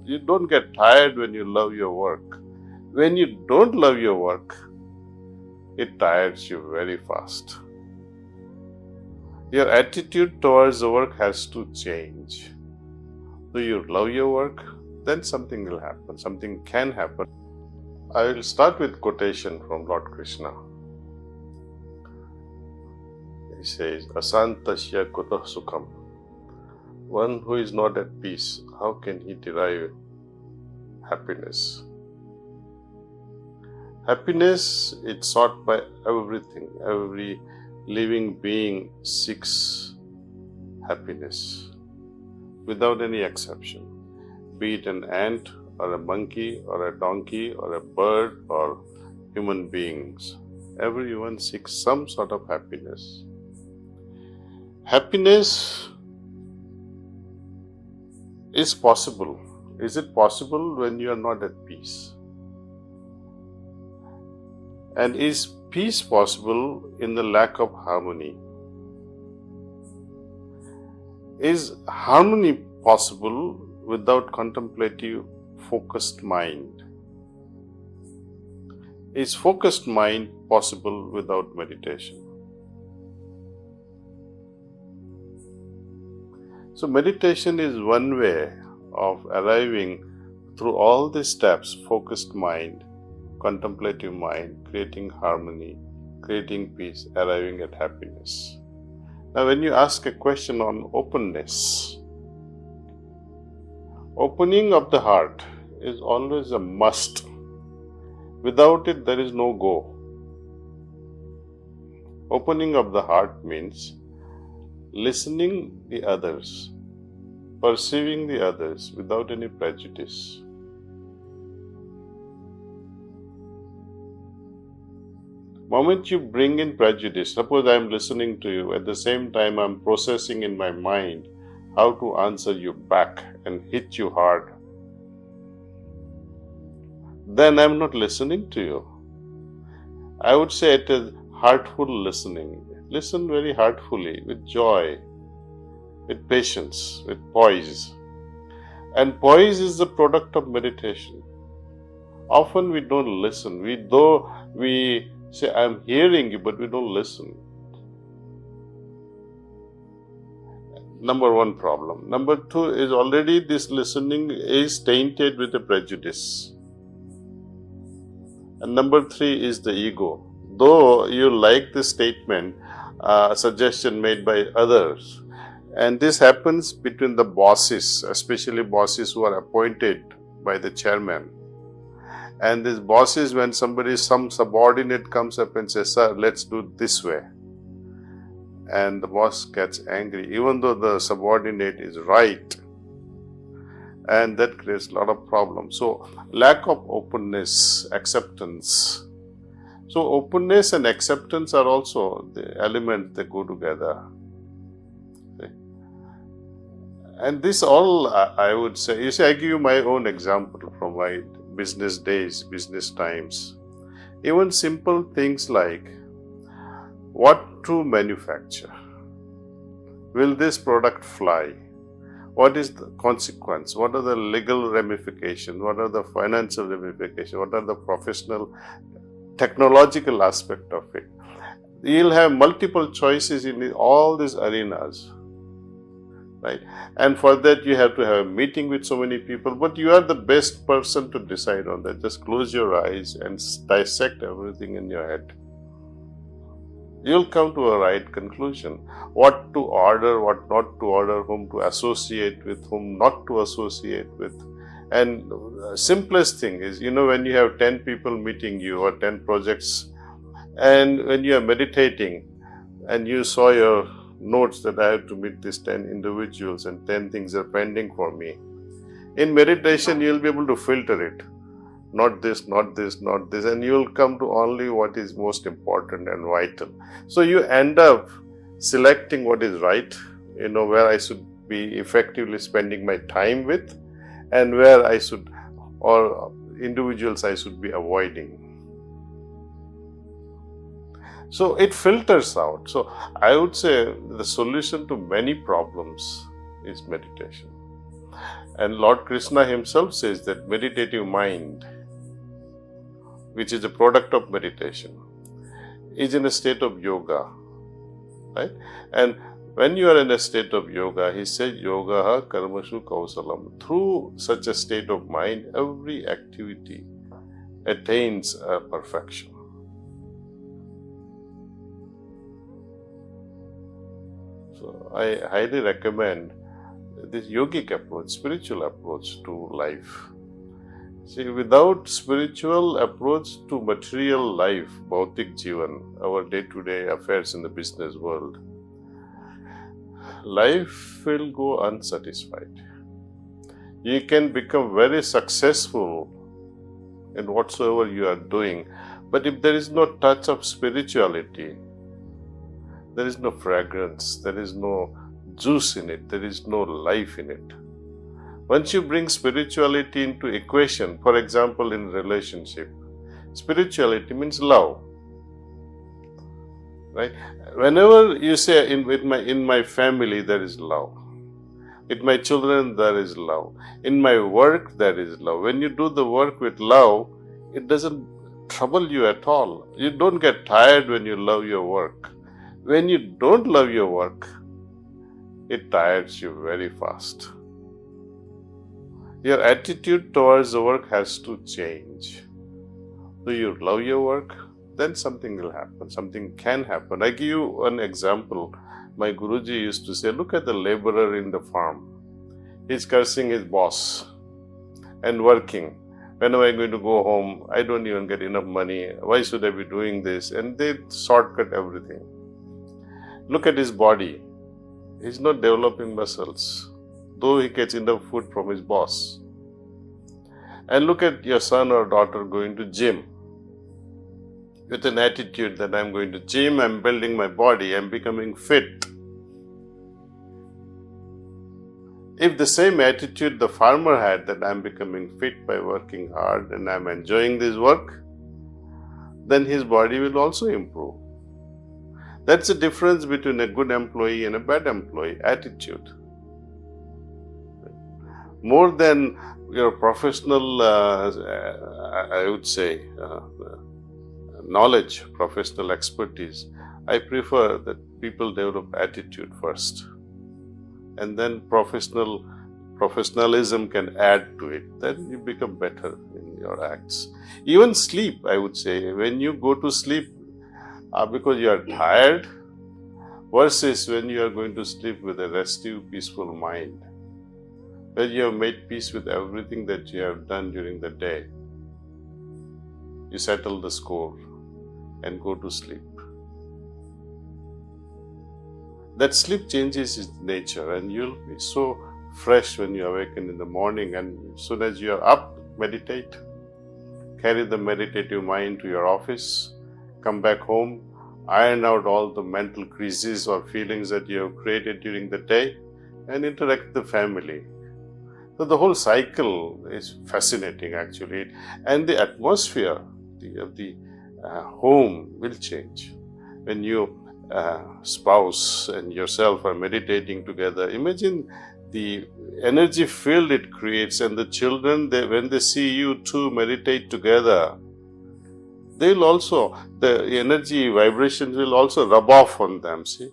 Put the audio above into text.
You don't get tired when you love your work. When you don't love your work, it tires you very fast. Your attitude towards the work has to change. Do you love your work? Then something will happen. Something can happen. I will start with quotation from Lord Krishna. He says, Asantasya kutah sukham. One who is not at peace, how can he derive happiness? Happiness is sought by everything. Every living being seeks happiness without any exception. Be it an ant or a monkey or a donkey or a bird or human beings. Everyone seeks some sort of happiness. Happiness is possible. Is it possible when you are not at peace? And is peace possible in the lack of harmony? Is harmony possible without contemplative, focused mind? Is focused mind possible without meditation? So meditation is one way of arriving through all these steps: focused mind, contemplative mind, creating harmony, creating peace, arriving at happiness. Now when you ask a question on openness, opening of the heart is always a must. Without it, there is no go. Opening of the heart means listening the others, perceiving the others without any prejudice. Moment you bring in prejudice, suppose I am listening to you, at the same time I am processing in my mind how to answer you back and hit you hard, then I am not listening to you. I would say it is heartful listening. Listen very heartfully, with joy, with patience, with poise. And poise is the product of meditation. Often we don't listen. We say, I am hearing you, but we don't listen. Number one problem. Number two is already this listening is tainted with a prejudice. And number three is the ego. Though you like the statement, suggestion made by others, and this happens between the bosses, especially bosses who are appointed by the chairman. And these bosses, when some subordinate comes up and says, sir, let's do it this way, and the boss gets angry, even though the subordinate is right, and that creates a lot of problems. So lack of openness, acceptance. So openness and acceptance are also the elements that go together. Okay. And this all, I would say, you see, I give you my own example from my business days, business times. Even simple things like, what to manufacture? Will this product fly? What is the consequence? What are the legal ramifications? What are the financial ramifications? What are the professional, technological aspect of it? You'll have multiple choices in all these arenas, right? And for that you have to have a meeting with so many people, but you are the best person to decide on that. Just close your eyes and dissect everything in your head. You'll come to a right conclusion. What to order, what not to order, whom to associate with, whom not to associate with. And simplest thing is, when you have 10 people meeting you or 10 projects, and when you are meditating and you saw your notes that I have to meet these 10 individuals and 10 things are pending for me. In meditation, you'll be able to filter it. Not this, not this, not this, and you will come to only what is most important and vital. So you end up selecting what is right, where I should be effectively spending my time with, and where I should, or individuals I should be avoiding. So it filters out. So I would say the solution to many problems is meditation. And Lord Krishna himself says that meditative mind, which is a product of meditation, is in a state of yoga, right? And when you are in a state of yoga, he said, yoga karmashu kausalam. Through such a state of mind, every activity attains a perfection. So I highly recommend this yogic approach, spiritual approach to life. See, without spiritual approach to material life, bhautik jivan, our day-to-day affairs in the business world, life will go unsatisfied. You can become very successful in whatsoever you are doing, but if there is no touch of spirituality, there is no fragrance, there is no juice in it, there is no life in it. Once you bring spirituality into equation, for example in relationship, spirituality means love, right? Whenever you say in my family there is love, with my children there is love, in my work there is love. When you do the work with love, it doesn't trouble you at all. You don't get tired when you love your work. When you don't love your work, it tires you very fast. Your attitude towards the work has to change. Do you love your work? Then something will happen, something can happen. I give you an example. My Guruji used to say, look at the laborer in the farm. He's cursing his boss and working. When am I going to go home? I don't even get enough money. Why should I be doing this? And they shortcut everything. Look at his body. He's not developing muscles, though he gets enough food from his boss. And look at your son or daughter going to gym with an attitude that I'm going to gym, I'm building my body, I'm becoming fit. If the same attitude the farmer had, that I'm becoming fit by working hard and I'm enjoying this work, then his body will also improve. That's the difference between a good employee and a bad employee, attitude. More than your professional, I would say, knowledge, professional expertise, I prefer that people develop attitude first. And then professionalism can add to it. Then you become better in your acts. Even sleep, I would say, when you go to sleep because you are tired, versus when you are going to sleep with a restive, peaceful mind, where you have made peace with everything that you have done during the day. You settle the score and go to sleep. That sleep changes its nature and you'll be so fresh when you awaken in the morning, and as soon as you are up, meditate. Carry the meditative mind to your office, come back home, iron out all the mental creases or feelings that you have created during the day, and interact with the family. So the whole cycle is fascinating actually, and the atmosphere of the home will change. When you spouse and yourself are meditating together, imagine the energy field it creates, and the children, when they see you two meditate together, they'll also, the energy vibrations will also rub off on them, see.